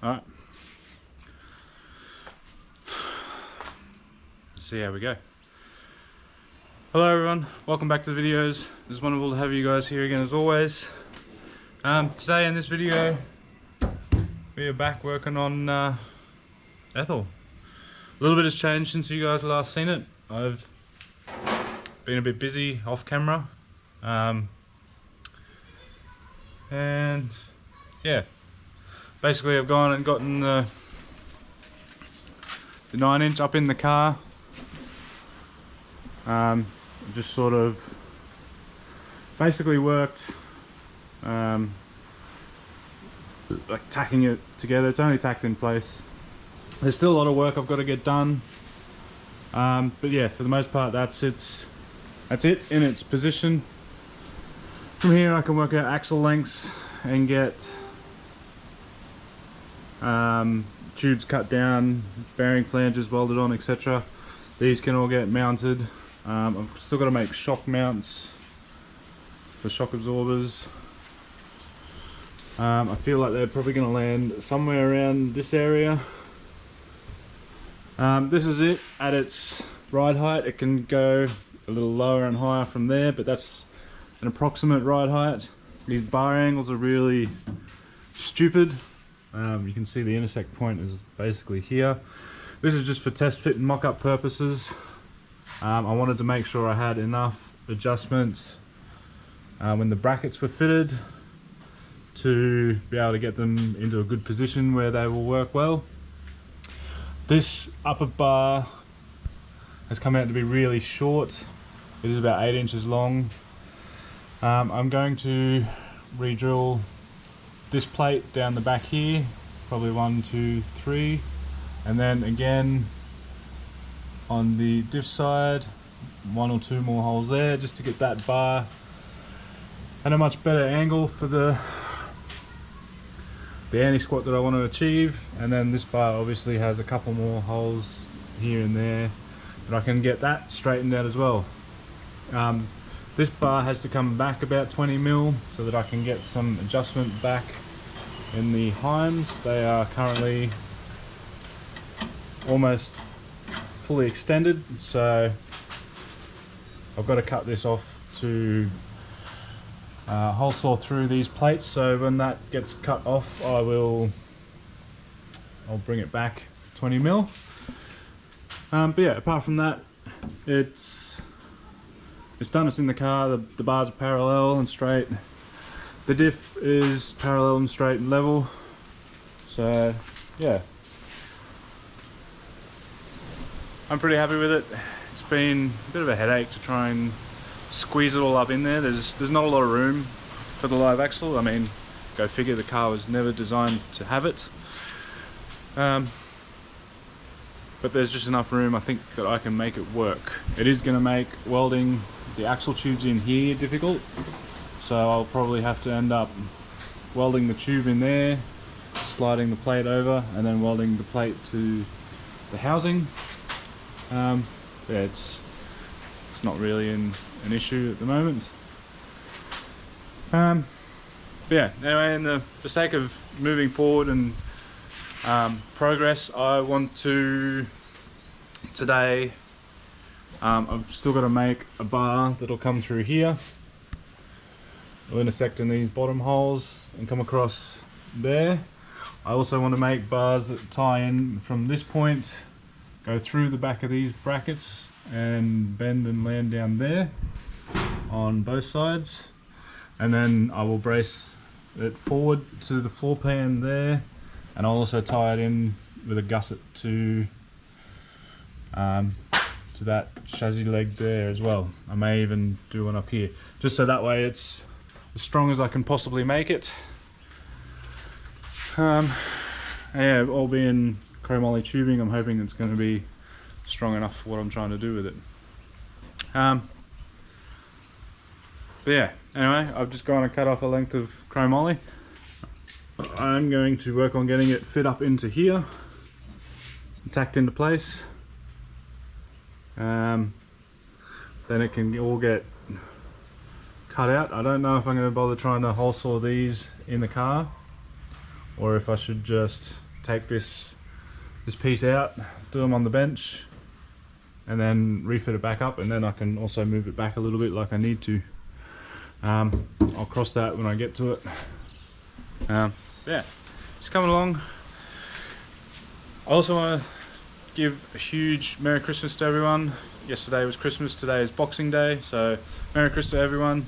Alright. Let's see how we go. Hello everyone, welcome back to the videos. It's wonderful to have you guys here again as always. Today in this video, we are back working on Ethel. A little bit has changed since you guys last seen it. I've been a bit busy off camera. And yeah, basically I've gone and gotten the 9-inch up in the car. Just sort of basically worked like tacking it together. It's only tacked in place. There's still a lot of work I've got to get done, but yeah, for the most part that's it in its position. From here I can work out axle lengths and get tubes cut down, bearing flanges welded on, etc. These can all get mounted. I've still got to make shock mounts for shock absorbers. I feel like they're probably going to land somewhere around this area. This is it at its ride height. It can go a little lower and higher from there, but that's an approximate ride height. These bar angles are really stupid. You can see the intersect point is basically here. This is just for test fit and mock-up purposes. I wanted to make sure I had enough adjustment when the brackets were fitted to be able to get them into a good position where they will work well. This upper bar has come out to be really short. It is about 8 inches long. I'm going to re-drill this plate down the back here, probably 1, 2, 3, and then again on the diff side, 1 or 2 more holes there just to get that bar at a much better angle for the anti-squat that I want to achieve. And then this bar obviously has a couple more holes here and there that I can get that straightened out as well. This bar has to come back about 20 mil so that I can get some adjustment back in the heims. They are currently almost fully extended, so I've got to cut this off to hole saw through these plates. So when that gets cut off, I'll bring it back 20 mil. But yeah, apart from that, it's done. It's in the car. The bars are parallel and straight. The diff is parallel and straight and level. So yeah, I'm pretty happy with it. It's been a bit of a headache to try and squeeze it all up in there. There's not a lot of room for the live axle. I mean, go figure, the car was never designed to have it. But there's just enough room, I think, that I can make it work. It is going to make welding the axle tubes in here difficult, so I'll probably have to end up welding the tube in there, sliding the plate over, and then welding the plate to the housing. Yeah, it's not really an issue at the moment. But yeah, anyway, in the sake of moving forward and progress, I want to today, I've still got to make a bar that'll come through here. I'll intersect in these bottom holes and come across there. I also want to make bars that tie in from this point, go through the back of these brackets and bend and land down there on both sides. And then I will brace it forward to the floor pan there, and I'll also tie it in with a gusset to that chassis leg there as well. I may even do one up here, just so that way it's as strong as I can possibly make it. Yeah, all being chromoly tubing, I'm hoping it's going to be strong enough for what I'm trying to do with it. But yeah, anyway, I've just gone and cut off a length of chromoly. I'm going to work on getting it fit up into here, tacked into place. Then it can all get cut out. I don't know if I'm going to bother trying to hole saw these in the car, or if I should just take this piece out, do them on the bench, and then refit it back up, and then I can also move it back a little bit like I need to. I'll cross that when I get to it. Yeah, just coming along. I also want to give a huge Merry Christmas to everyone. Yesterday was Christmas, today is Boxing Day, so Merry Christmas to everyone.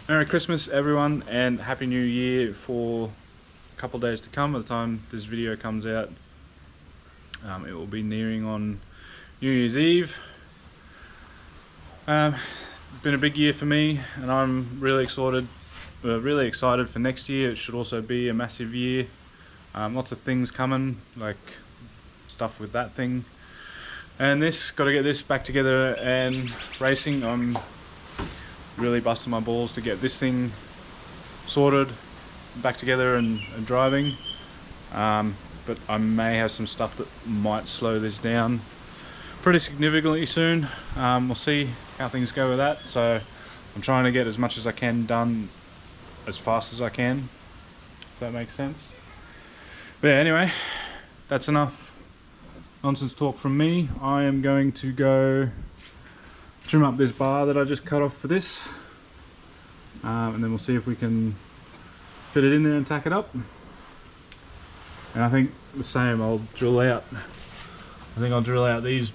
Merry Christmas everyone, and Happy New Year for a couple of days to come. By the time this video comes out, it will be nearing on New Year's Eve. It's been a big year for me, and I'm really excited for next year. It should also be a massive year. Lots of things coming, like stuff with that thing. And got to get this back together and racing. I'm really busting my balls to get this thing sorted, back together and driving. But I may have some stuff that might slow this down pretty significantly soon. We'll see how things go with that. So I'm trying to get as much as I can done as fast as I can, if that makes sense. But yeah, anyway, that's enough nonsense talk from me. I am going to go trim up this bar that I just cut off for this, and then we'll see if we can fit it in there and tack it up. And I think the same, I'll drill out these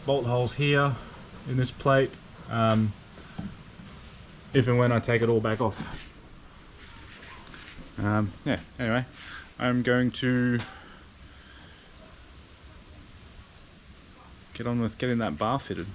bolt holes here in this plate, if and when I take it all back off. Yeah, anyway, I'm going to get on with getting that bar fitted.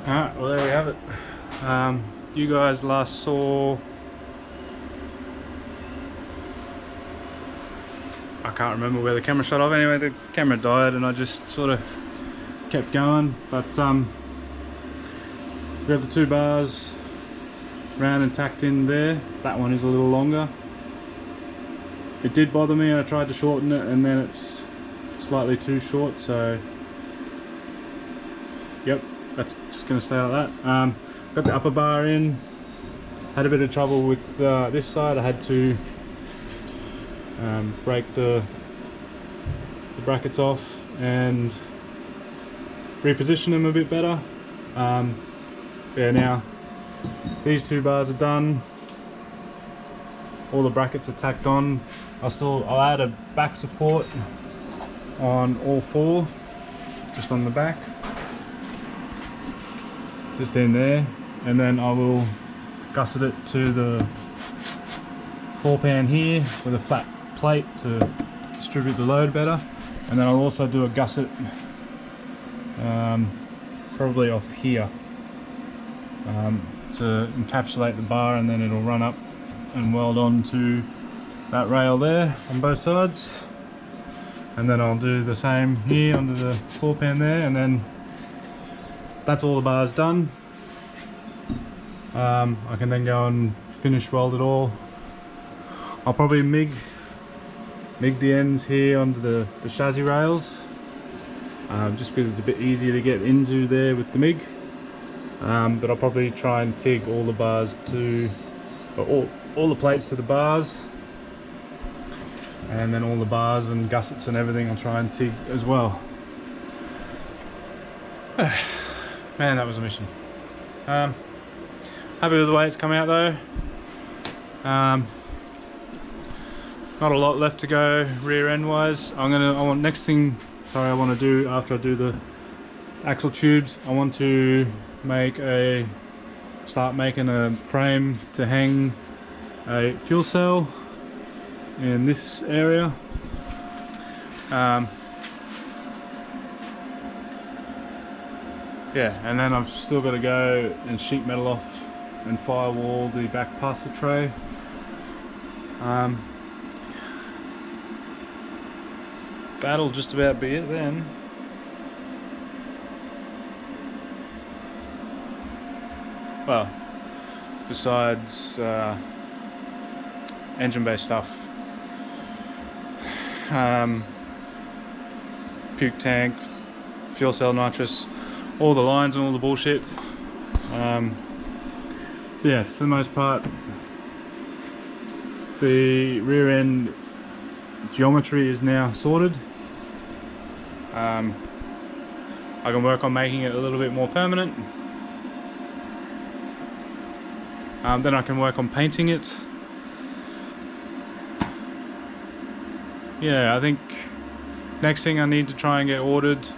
Alright, well there we have it. You guys last saw, I can't remember where the camera shot off. Anyway, the camera died and I just sort of kept going, but we have the two bars round and tacked in there. That one is a little longer. It did bother me, I tried to shorten it and then it's slightly too short, so Yep, that's just going to stay like that. Got the upper bar in. Had a bit of trouble with this side. I had to break the brackets off and reposition them a bit better. Yeah, now these two bars are done. All the brackets are tacked on. I'll add a back support on all four, just on the back, just in there, and then I will gusset it to the floor pan here with a flat plate to distribute the load better, and then I'll also do a gusset probably off here to encapsulate the bar, and then it'll run up and weld on to that rail there on both sides, and then I'll do the same here under the floor pan there, and then that's all the bars done. I can then go and finish weld it all. I'll probably MIG the ends here onto the chassis rails, just because it's a bit easier to get into there with the MIG, but I'll probably try and TIG all the bars to, all the plates to the bars, and then all the bars and gussets and everything I'll try and TIG as well. Man, that was a mission. Happy with the way it's come out though. Not a lot left to go rear end wise. I want to do after I do the axle tubes, I want to start making a frame to hang a fuel cell in this area. Yeah, and then I've still got to go and sheet metal off and firewall the back parcel tray. That'll just about be it then. Well, besides engine based stuff, puke tank, fuel cell, nitrous, all the lines and all the bullshit. Yeah, for the most part, the rear end geometry is now sorted. I can work on making it a little bit more permanent. Then I can work on painting it. Yeah, I think next thing I need to try and get ordered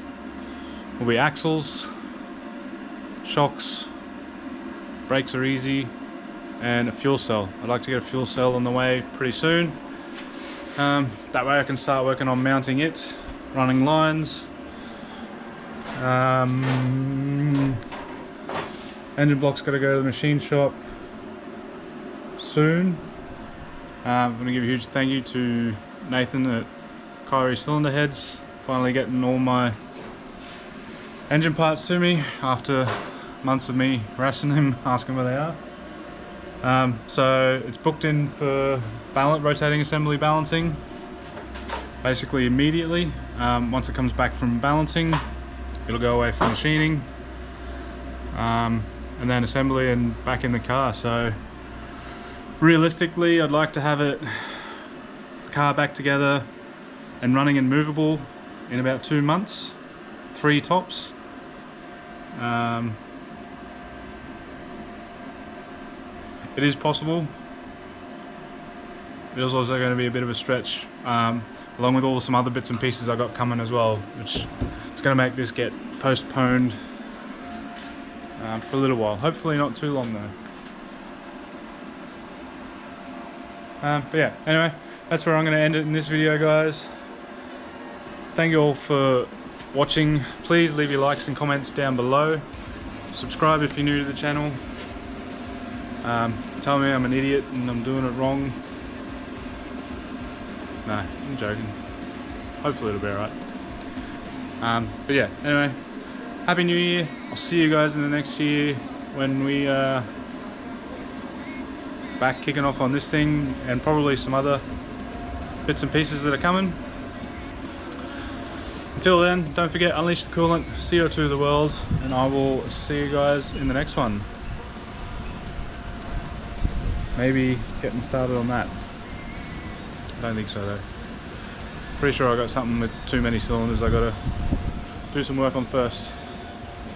will be axles, shocks, brakes are easy, and a fuel cell. I'd like to get a fuel cell on the way pretty soon. That way I can start working on mounting it, running lines. Engine block's got to go to the machine shop soon. I'm going to give a huge thank you to Nathan at Kyrie Cylinder Heads, finally getting all my engine parts to me after months of me harassing him, asking where they are. So it's booked in for rotating assembly balancing, basically immediately. Once it comes back from balancing, it'll go away for machining, and then assembly and back in the car. So realistically, I'd like to have the car back together and running and movable in about 2 months, 3 tops. It is possible. It is also going to be a bit of a stretch, along with some other bits and pieces I got coming as well, which is going to make this get postponed for a little while. Hopefully not too long though. But yeah, anyway, that's where I'm going to end it in this video, guys. Thank you all for watching. Please leave your likes and comments down below. Subscribe if you're new to the channel. Tell me I'm an idiot and I'm doing it wrong. No, I'm joking. Hopefully it'll be alright. But yeah, anyway, Happy New Year. I'll see you guys in the next year when we back kicking off on this thing, and probably some other bits and pieces that are coming. Until then, don't forget, unleash the coolant, CO2 the world, and I will see you guys in the next one. Maybe getting started on that. I don't think so though. Pretty sure I got something with too many cylinders I gotta do some work on first.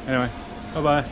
Anyway, bye bye.